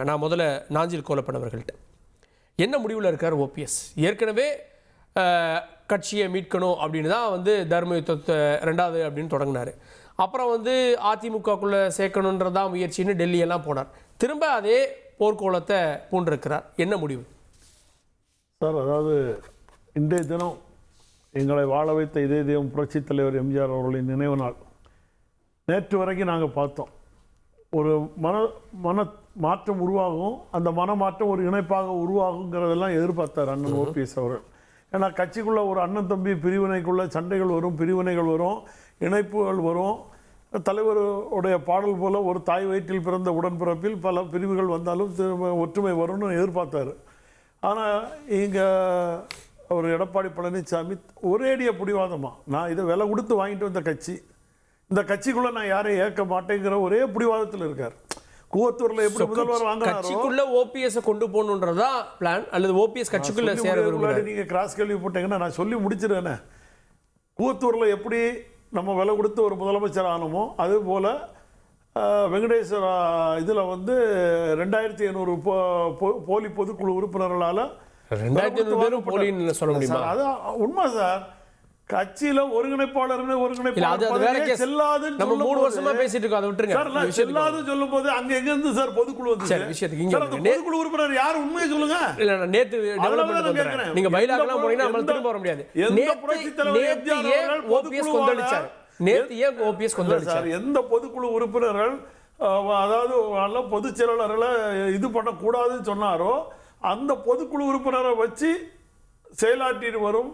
நான் முதல்ல நாஞ்சில் கோலப்பனவர்கள்ட்ட என்ன முடிவில் இருக்கார் ஓபிஎஸ்? ஏற்கனவே கட்சியை மீட்கணும் அப்படின்னு தான் வந்து தர்ம யுத்தத்தை 2வது அப்படின்னு தொடங்கினார். அப்புறம் வந்து அதிமுகக்குள்ளே சேர்க்கணுன்றதான் முயற்சின்னு டெல்லியெல்லாம் போனார். திரும்ப அதே போர்க்கோளத்தை பூண்டிருக்கிறார். என்ன முடிவு சார்? அதாவது இன்றைய தினம் எங்களை வாழ வைத்த இதே தெய்வம் புரட்சித் தலைவர் எம்ஜிஆர் அவர்களின் நினைவு நாள். நேற்று வரைக்கும் நாங்கள் பார்த்தோம், ஒரு மன மாற்றம் உருவாகும், அந்த மனமாற்றம் ஒரு இணைப்பாக உருவாகுங்கிறதெல்லாம் எதிர்பார்த்தார் அண்ணன் ஓபிஎஸ் அவர்கள். ஏன்னா கட்சிக்குள்ளே ஒரு அண்ணன் தம்பி பிரிவினைக்குள்ளே சண்டைகள் வரும், பிரிவினைகள் வரும், இணைப்புகள் வரும். தலைவருடைய பாடல் போல ஒரு தாய் வயிற்றில் பிறந்த உடன்பிறப்பில் பல பிரிவுகள் வந்தாலும் ஒற்றுமை வரும்னு எதிர்பார்த்தார். ஆனால் இங்கே அவர் எடப்பாடி பழனிசாமி ஒரேடிய பிடிவாதமாக, நான் இதை விலை கொடுத்து வாங்கிட்டு வந்த கட்சி, இந்த கட்சிக்குள்ளே நான் யாரையும் ஏற்க மாட்டேங்கிற ஒரே பிடிவாதத்தில் இருக்கார். கூவத்தூர்ல எப்படி முதல்வர் வாங்கினாரோ கட்சிக்குள்ள ஓபிஎஸ் கொண்டு போகணுன்றதா பிளான், அல்லது ஓபிஎஸ் கட்சிக்குள்ள சேர விரும்புறாரு? நீங்க கிராஸ் கேள்வி போட்டீங்கன்னா நான் சொல்லி முடிச்சிருவேனே. கூவத்தூர்ல எப்படி நம்ம விலை கொடுத்து ஒரு முதலமைச்சர் ஆனோமோ அது போல வெங்கடேஸ்வர இதில் வந்து 2500 போலி பொதுக்குழு உறுப்பினர்களால் 2500 போலின்னு சொல்ல முடியுமா? அது உண்மை சார். கட்சியில ஒருங்கிணைப்பாளர் செல்லாது நம்ம 3 வருஷமா பேசிட்டு இருக்கோம். அதை விட்டுருங்க. செல்லாது சொல்லும் போது அங்க எங்க இருந்து சார் பொதுக்குழு வந்து பொதுக்குழு உறுப்பினர் யார் உண்மையை சொல்லுங்க. இல்ல நான் நேத்து டெவலப்மென்ட் நீங்க பைலாக்லாம் போனீங்கன்னா நம்ம திரும்ப வர முடியாது. எந்த பொதுக்குழு உறுப்பினர்கள் அதாவது பொதுச் செயலாளர்களை இது பண்ணக்கூடாதுன்னு சொன்னாரோ அந்த பொதுக்குழு உறுப்பினரை வச்சு செயலாற்றிட்டு வரும்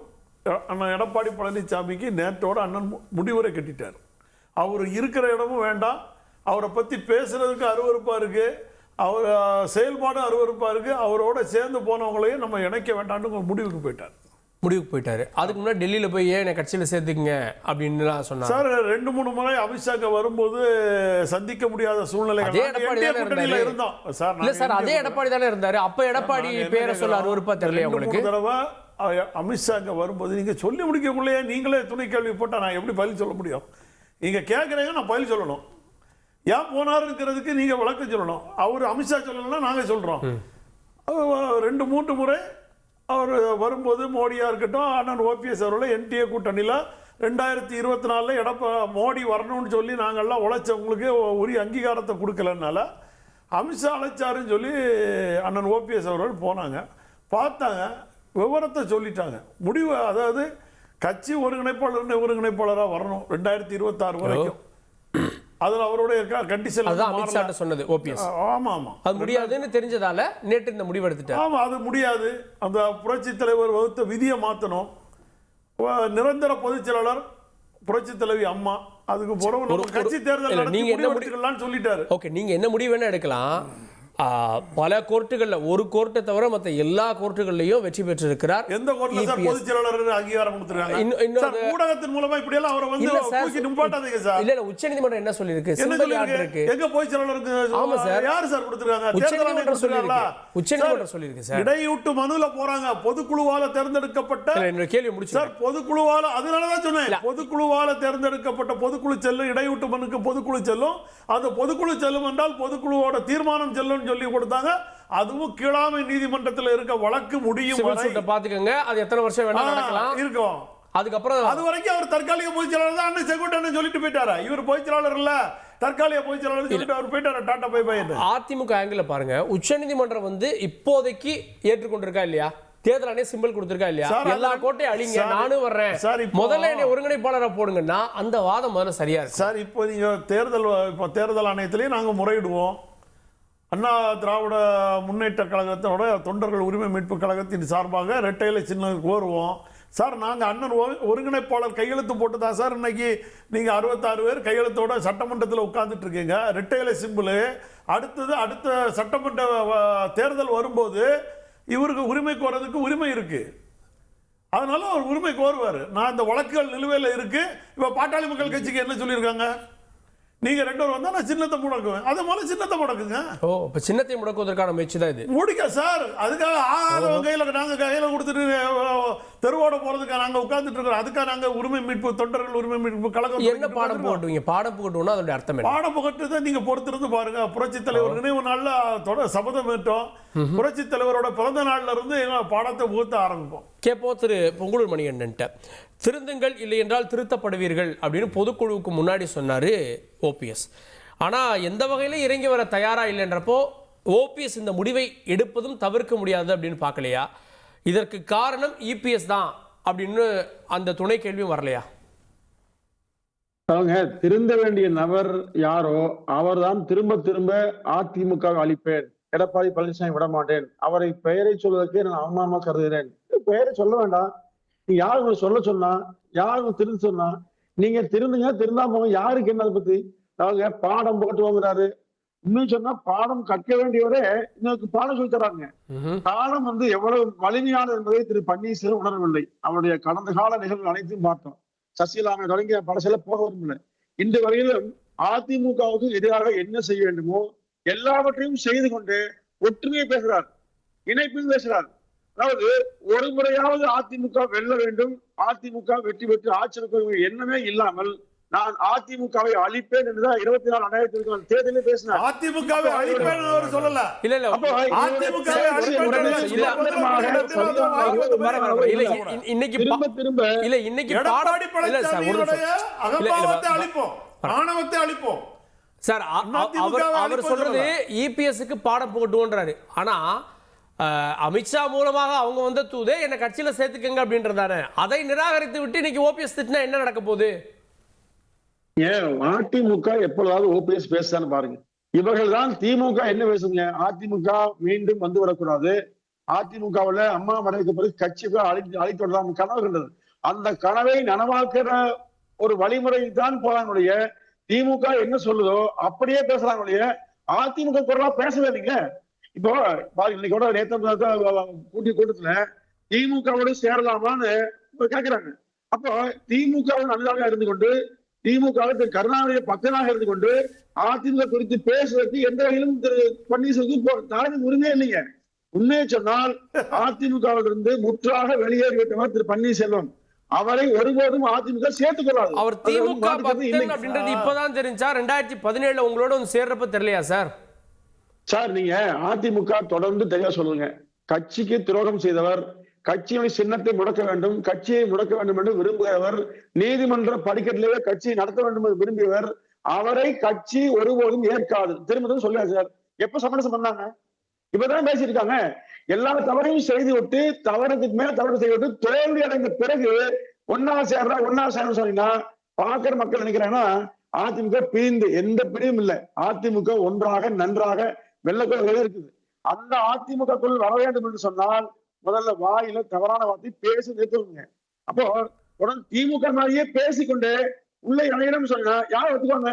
அண்ணன் எடப்பாடி பழனிசாமிக்கு நேற்றோட அண்ணன் முடிவுரை கட்டிட்டார். அவர் இருக்கிற இடமும் வேண்டாம், அவரை பற்றி பேசுறதுக்கு அருவருப்பாக இருக்கு, அவர் செயல்பாடும் அருவருப்பாக இருக்கு, அவரோட சேர்ந்து போனவங்களையும் நம்ம இணைக்க வேண்டாம்னு முடிவுக்கு போயிட்டாரு. அதுக்கு முன்னாடி டெல்லியில் போய் ஏன் கட்சியில் சேர்த்துக்குங்க அப்படின்னு சொன்னார் சார். 2-3 முறை அமித்ஷாங்க வரும்போது சந்திக்க முடியாத சூழ்நிலை இருந்தோம் சார். இல்ல சார், அதே எடப்பாடி தானே இருந்தாரு. அப்ப எடப்பாடி பேரை சொல்ல அருவருப்பா தெரியல உங்களுக்கு? தடவை அமித்ஷா அங்கே வரும்போது நீங்கள் சொல்லி முடிக்கக்குள்ளேயே நீங்களே துணை கேள்வி போட்டால் நான் எப்படி பதில் சொல்ல முடியும்? நீங்கள் கேட்குறீங்க, நான் பதில் சொல்லணும். ஏன் போனாருங்கிறதுக்கு நீங்கள் விளக்கம் சொல்லணும். அவர் அமித்ஷா சொல்லணும்னா நாங்கள் சொல்கிறோம். 2-3 முறை அவர் வரும்போது மோடியாக இருக்கட்டும், அண்ணன் ஓபிஎஸ் அவர்களை என்டிஏ கூட்டணியில் 2024 மோடி வரணும்னு சொல்லி நாங்கள்லாம் உழைச்சவங்களுக்கு உரிய அங்கீகாரத்தை கொடுக்கலனால அமித்ஷா அழைச்சாருன்னு சொல்லி அண்ணன் ஓபிஎஸ் அவர்கள் போனாங்க, பார்த்தாங்க, விவரத்தை சொல்லிட்டாங்க. முடிவு அதாவது கட்சி ஒருங்கிணைப்பாளராக வரணும் 2026 வரைக்கும். அதில் அவருடைய கண்டிஷன் சொன்னது ஓபிஎஸ். ஆமாம், அது முடியாதுன்னு தெரிஞ்சதால நேற்று இந்த முடிவு எடுத்துட்டார். ஆமாம், அது முடியாது. அந்த புரட்சி தலைவர் வகுத்த விதியை மாற்றணும். நிரந்தர பொதுச் செயலாளர் புரட்சி தலைவி அம்மா, அதுக்கு பிறகு கட்சி தேர்தல் நீங்க என்ன முடிக்கலாம்னு சொல்லிட்டாரு. ஓகே, நீங்க என்ன முடிவு வேணா எடுக்கலாம். பல கோர்ட்டுகள்ல, ஒரு கோர்ட்டை தவிர மற்ற எல்லா கோர்ட்டுகள்லயும் வெற்றி பெற்றிருக்கிறார். எந்த கோர்ட்ல சார் பொதுச் செயலாளர் அங்கீகாரம் கொடுத்திருக்காங்க? ஊடகத்தின் மூலமா இப்படி எல்லாம் அவரை வந்து தூக்கி நிப்பாட்டாதீங்க சார். இல்ல உச்சநீதிமன்றம் என்ன சொல்லிருக்கு? சிம்பிள் ஆர்டர் இருக்கு. எங்க பொதுச் செயலாளருக்கு? ஆமா சார், யார் சார் கொடுத்திருக்காங்க? உச்சநீதிமன்றம் சொல்லிருக்கு சார். இடையூட்டு மனுல போறாங்க. பொதுக்குழுவால தேர்ந்தெடுக்கப்பட்ட என்னோட கேள்வி முடிச்சு சார். பொதுக்குழுவால, அதனால தான் சொன்னேன், பொதுக்குழுவால தேர்ந்தெடுக்கப்பட்ட பொதுக்குழு செல்லும், இடையூட்டு மனுக்கு பொதுக்குழு செல்லும். அந்த பொதுக்குழு செல்லும் என்றால் பொதுக்குழுவோட தீர்மானம் செல்லும் சொல்லி கொடுத்தாங்க. அதுவும் கீழாமை நீதிமன்றத்தில் இருக்க வழக்கு முடியும் பாத்துக்கங்க. அது எத்தனை வருஷம் வேணா நடக்கலாம் இருக்கும். அதுக்கப்புறம் அது வரைக்கும் அவர் தற்காலிக பொதுச் செயலாளர் தான் அண்ணன் செங்கோட்டையன் சொல்லிட்டு போயிட்டாரா? இவர் பொதுச் செயலாளர் இல்ல, தற்காலிக பொதுச் செயலாளர் சொல்லிட்டு அவர் போயிட்டாரா? Tata bye bye. AIADMK angle பாருங்க, உச்சநீதிமன்றம் வந்து இப்போதைக்கு ஏற்றுக்கொண்டிருக்கா இல்லையா? தேர்தல் ஆணையம் சிம்பிள் கொடுத்திருக்கா இல்லையா? எல்லா கோட்டையும் அழிங்க, நானும் வர்றேன், முதல்ல என்னை ஒருங்கிணைப்பாளரை போடுங்கன்னா அந்த வாதம் முதல்ல சரியா இருக்கு சார். இப்போ நீங்க தேர்தல் ஆணையத்திலேயே நாங்க முறையிடுவோம். அண்ணா திராவிட முன்னேற்ற கழகத்தோட தொண்டர்கள் உரிமை மீட்பு கழகத்தின் சார்பாக இரட்டை இலை சின்னம் கோருவோம் சார். நாங்கள் அண்ணன் ஒருங்கிணைப்பாளர் கையெழுத்து போட்டு தான் சார் இன்னைக்கு நீங்கள் 66 பேர் கையெழுத்தோட சட்டமன்றத்தில் உட்கார்ந்துட்டு இருக்கீங்க. இரட்டை இலை சிம்பிள். அடுத்த சட்டமன்ற தேர்தல் வரும்போது இவருக்கு உரிமை கோரதுக்கு உரிமை இருக்கு. அதனால அவர் உரிமை கோருவார். நான் இந்த வழக்குகள் நிலுவையில் இருக்கு. இப்போ பாட்டாளி மக்கள் கட்சிக்கு என்ன சொல்லியிருக்காங்க? நீங்க 2 பேர் வந்தா நான் சின்னத்தை முடக்குவேன். அதை முதல்ல சின்னத்தை முடக்குங்க. ஓ, இப்போ சின்னத்தை முடக்குவதற்கான முயற்சி தான் இது. முடிக்க சார். அதுக்காக ஆகாதவங்க கையில நாங்க கையில கொடுத்துட்டு தெருவோட போறதுக்காக நாங்க உட்கார்ந்துட்டு இருக்கோம். அதுக்காக நாங்க உரிமை மீட்பு தொண்டர்கள் உரிமை மீட்பு கழகம் என்ன பாடம் போட்டுவீங்க? பாடம் புகட்டுவோம்னா அதோட அர்த்தம் என்ன? பாடம் புகட்டுறதை நீங்க பொறுத்திருந்து பாருங்க. புரட்சி தலைவர் நினைவு நாள்ல சபதம் ஏற்றோம். புரட்சி தலைவரோட பிறந்த நாள்ல இருந்து எங்க பாடத்தை புகட்ட ஆரம்பிப்போம். கேட்போம் திரு பொங்கலூர் மணிகண்டன்ட்ட. திருந்துங்கள், இல்லை என்றால் திருத்தப்படுவீர்கள் அப்படின்னு பொதுக்குழுவுக்கு முன்னாடி சொன்னாரு ஓபிஎஸ். ஆனா எந்த வகையில இறங்கி வர தயாரா இல்லைன்றப்போ ஓபிஎஸ் இந்த முடிவை எடுப்பதும் தவிர்க்க முடியாது அப்படின்னு பார்க்கலையா? இதற்கு காரணம் இபிஎஸ் தான் அப்படின்னு அந்த துணை கேள்வியும் வரலையா? அவங்க திருந்த வேண்டிய நபர் யாரோ அவர்தான் திரும்ப திரும்ப அதிமுக அளிப்பேன், எடப்பாடி பழனிசாமி விட மாட்டேன், அவரை பெயரை சொல்வதற்கே நான் அவமானமா கருதுகிறேன். பெயரை சொல்ல வேண்டாம். நீ யாரு சொல்ல சொன்னா, யாரு திருந்து சொன்னா, நீங்க திருந்துங்க, திருந்தாம போங்க, யாருக்கு என்ன அதை பத்தி? அவங்க பாடம் போட்டுவாங்கிறாரு. இன்னும் சொன்னா பாடம் கற்க வேண்டியவரே இன்னைக்கு பாடம் சொல்லி தராங்க. பாடம் எவ்வளவு வலிமையானது என்பதை திரு பன்னீர்செல்வம் உணரவில்லை. அவருடைய கடந்த கால நிகழ்வு அனைத்தையும் பார்த்தோம். சசிகலாமை தொடங்கி படசில போக விரும்பல. இன்று வரையிலும் அதிமுகவுக்கு எதிராக என்ன செய்ய வேண்டுமோ எல்லாவற்றையும் செய்து கொண்டு ஒற்றுமையை பேசுறார், இணைப்பில் பேசுறார். அதாவது ஒரு முறையாவது அதிமுக வெல்ல வேண்டும், அதிமுக வெற்றி பெற்று ஆட்சி எண்ணமே இல்லாமல் நான் அதிமுகவை அழிப்பேன் என்றுதான் 24 தேர்தலில் பேசினார். அதிமுகவை அழிப்பேன் அவர் சொல்லல. இல்ல இல்ல, அதிமுகவை இன்னைக்கு திரும்ப திரும்ப இல்ல இன்னைக்கு எடப்பாடி பழனிசாமியோட அகம்பாவத்தை அழிப்போம், ஆணவத்தை அழிப்போம் சார். அவர் சொல்றது இபிஎஸ்க்கு பாடம் போட்டுன்றாரு. ஆனா அமித்ஷா மூலமாக அவங்க வந்த தூதே என்ன கட்சியில சேர்த்துக்கங்க அப்படின்றதானே. அதை நிராகரித்து விட்டு இன்னைக்கு ஓபிஎஸ் திட்டினா என்ன நடக்க போகுது? ஏன் அதிமுக எப்பொழுதாவது ஓபிஎஸ் பேசுதான்னு பாருங்க. இவர்கள் தான் திமுக என்ன பேசுங்க, அதிமுக மீண்டும் வந்து வரக்கூடாது, அதிமுகவுல அம்மா மறைவுக்கு பிறகு கட்சிக்கு அழைத்து வரலாம் கனவு கண்டது. அந்த கனவை நனவாக்குற ஒரு வழிமுறை தான் போறாங்களுடைய. திமுக என்ன சொல்லுதோ அப்படியே பேசுறாங்களுடைய. அதிமுக குரலா பேசவே இல்லைங்க. இப்போ இன்னைக்கு கூட கூட்டிய கூட்டத்துல திமுகவோடு சேரலாமான்னு கேட்கிறாங்க. அப்போ திமுக நல்லதாக இருந்து கொண்டு, திமுக கருணாநிதி பக்கமாக இருந்து கொண்டு அதிமுக குறித்து பேசுவதற்கு எந்த வகையிலும் திரு பன்னீர்செல்வம் தலைமை உரிமையே இல்லைங்க. உண்மையை சொன்னால் அதிமுகவிலிருந்து முற்றாக வெளியேறிவிட்டவர் திரு பன்னீர்செல்வம். அவரை ஒருபோதும் அதிமுக சேர்த்துக் கொள்ளாது. அவர் திமுக அப்படின்றது இப்பதான் தெரிஞ்சா? 2017 உங்களோட சேர்றப்ப தெரியலையா சார்? சார் நீங்க அதிமுக தொடர்ந்து தெளிவா சொல்லுங்க. கட்சிக்கு துரோகம் செய்தவர், கட்சியின் சின்னத்தை முடக்க வேண்டும், கட்சியை முடக்க வேண்டும் என்று விரும்புகிறவர், நீதிமன்ற படிக்கட்டிலேயே கட்சியை நடத்த வேண்டும் என்று விரும்பியவர், அவரை கட்சி ஒருபோதும் ஏற்காது. திரும்ப சொல்லுங்க சார். எப்ப சமரசம் பண்ணாங்க? இப்பதான் பேசியிருக்காங்க. எல்லா தவறையும் செய்து விட்டு, தவறுக்கு மேல தவறு செய்து விட்டு தோல்வி அடைந்த பிறகு ஒன்னா சேர்றா சொன்னீங்கன்னா பாக்குற மக்கள் நினைக்கிறாங்கன்னா அதிமுக பிரிந்து எந்த பிரிவும் இல்லை. அதிமுக ஒன்றாக நன்றாக வெள்ளக்குள்ள இருக்குது. அந்த அதிமுக குள் வர வேண்டும் என்று சொன்னால் முதல்ல வாயில தவறான வார்த்தை பேசி நிறுத்துவீங்க. அப்போ உடனே திமுக மாதிரியே பேசிக்கொண்டு உள்ள இணையிடம் சொன்னா யாரும் ஒத்துக்கோங்க.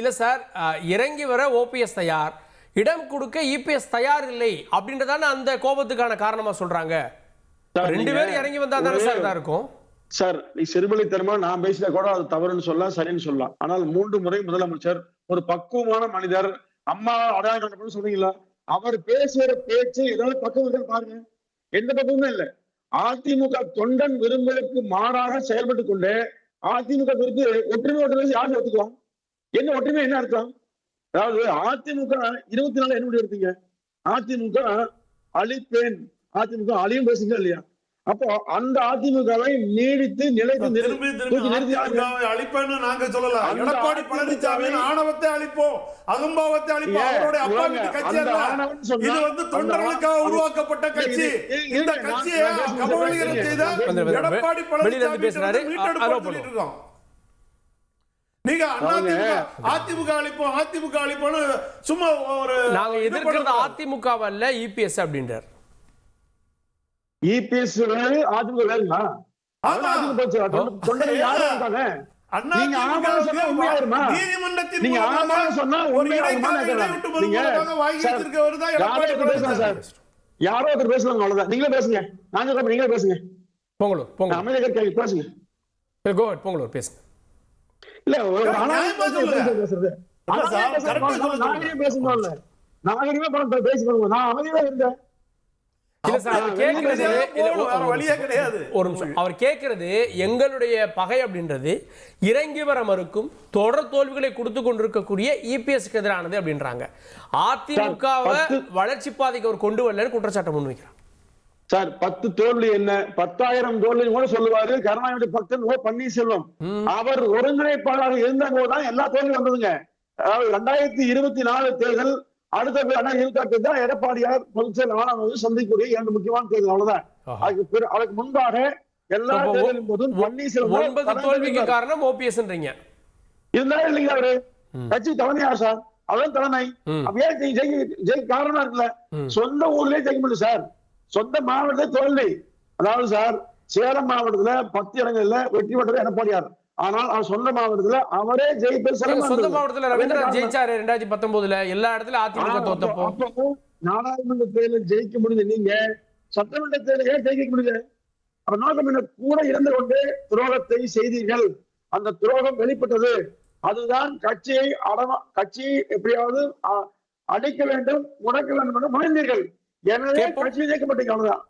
இல்ல சார், இறங்கி வர ஓபிஎஸ் தயார், இடம் கொடுக்க இபிஎஸ் தயார் இல்லை அப்படின்றதான அந்த கோபத்துக்கான காரணமா சொல்றாங்க. 2 பேரும் இறங்கி வந்தா தானே சார் தான் இருக்கும். சார் நீ சிறுமொழித்தனமா நான் பேசினா கூட அது தவறுன்னு சொல்லலாம், சரின்னு சொல்லலாம். ஆனால் 3 முறை முதலமைச்சர், ஒரு பக்குவமான மனிதர், அம்மா அடையாளம் சொல்றீங்களா? அவர் பேசுற பேச்சு ஏதாவது பக்கம் பாருங்க, எந்த பக்கமுமே இல்லை. அதிமுக தொண்டன் விரும்பலுக்கு மாறாக செயல்பட்டு கொண்டு அதிமுக குறித்து ஒற்றுமை யாரும் ஒத்துக்குவோம்? என்ன ஒற்றுமை, என்ன அர்த்தம்? அதாவது அதிமுக 24 என்ன முடிவு எடுத்தீங்க? அதிமுக அழிப்பேன், அதிமுக அழியும் பேசுங்க இல்லையா? அப்போ அந்த அதிமுகவை நீடித்து நிலைத்து அழிப்பேன்னு நாங்க சொல்லலாம். எடப்பாடி பழனிசாமி ஆணவத்தை அழிப்போம், அகம்பாவத்தை அழிப்போம். அவருடைய அப்பா வீட்டு கட்சி அல்ல. இது தொண்டர்களுக்காக உருவாக்கப்பட்ட கட்சி. இந்த கட்சியை கபலீகரம் செய்த எடப்பாடி பழனிசாமி பேசுறாரு. நீங்க அதிமுக அழிப்போம், அதிமுக அழிப்போம்னு சும்மா ஒரு நாங்க எதிர்க்கிறது அதிமுக அல்ல இபிஎஸ் அப்படின்றார். இபிஎஸ் அதிமுக வேணுமா? தொண்டர்கள் யாரும் இருக்காங்க. நீங்க ஆமான்னு சொன்னா உண்மையாயிருமா? நீங்க ஆமான்னு சொன்னா உண்மையாயிருமா? யாரோ ஒருத்தர் பேசுவாங்க, அவ்வளவுதான். நீங்களே பேசுங்க, நாங்க நீங்களே பேசுங்க. பொங்கலூர் அமைதியாக பேசுங்க. பொங்கலூர் பேசுங்க. இல்ல ஒரு நியாயமா சொல்லுங்க. பேசுறது இல்ல சார், correct ஆ சொல்லுங்க. நாகரிகமா பேசணும்ல, நாகரிகமா பேசிக்கணும். நான் அமைதியா இருந்தேன். இல்ல சார், அவர் கேட்கறது வேற வழியே கிடையாது. ஒரு நிமிஷம். அவர் கேட்கறது எங்களுடைய பகை அப்படின்றது இறங்கி வர மறுக்கும் தொடர் தோல்விகளை கொடுத்து கொண்டிருக்கக்கூடிய இபிஎஸ்க்கு எதிரானது அப்படின்றாங்க. அதிமுகவை வளர்ச்சி பாதைக்கு அவர் கொண்டு வரலன்னு குற்றச்சாட்டை முன்வைக்கிறார். சார் 10 தோல்வி என்ன 10,000 தோல்வி கூட சொல்லுவாரு கருணாநிதி பக்தன் ஓ பன்னீர்செல்வம். அவர் ஒருங்கிணைப்பாளராக இருந்த போதுதான் எல்லா தோல்வி வந்ததுங்க. அதாவது 2024 தேர்தல், அடுத்த 2028 தான் எடப்பாடியார் பொதுச்செயல் ஆனவங்க சந்திக்கக்கூடிய 2 முக்கியமான தேர்தல். அவ்வளவுதான். அதுக்கு முன்பாக எல்லா தேர்தலின் போதும் பன்னீர்செல்வம் 9 தோல்விக்கு காரணம் ஓபிஎஸ்ன்றீங்க. இருந்தாலும் இல்லைங்க அவரு கட்சி தலைமையார் சார், அவன் தலைமை. அப்படியே ஜெயிக்க காரணம் இருக்குல்ல, சொந்த ஊர்லயே ஜெயிக்க முடியும் சார், சொந்த மாவட்டத்தை தோல்வி. அதாவது சார் சேலம் மாவட்டத்துல 10 இடங்கள்ல வெற்றி பெற்றது எடப்பாடியார். ஆனால் அவர் சொந்த மாவட்டத்துல அவரே ஜெயிப்பது சொந்த மாவட்டத்துல ரவீந்திரநாத் ஜெயிச்சாரு 2019 எல்லா இடத்துல அதிமுக தோத்தப்போ. அப்போ நாடாளுமன்ற தேர்தலில் ஜெயிக்க முடியுது, நீங்க சட்டமன்ற தேர்தல் ஏன் ஜெயிக்க முடியுது? அப்ப நோக்கம் என்ன? கூட இருந்து கொண்டு துரோகத்தை செய்தீர்கள், அந்த துரோகம் வெளிப்பட்டது. அதுதான் கட்சியை எப்படியாவது அடைக்க வேண்டும், முடக்க வேண்டும் என்று முனைந்தீர்கள். எனவே கட்சி ஜெயிக்கப்பட்டீங்க. அவ்வளவுதான்.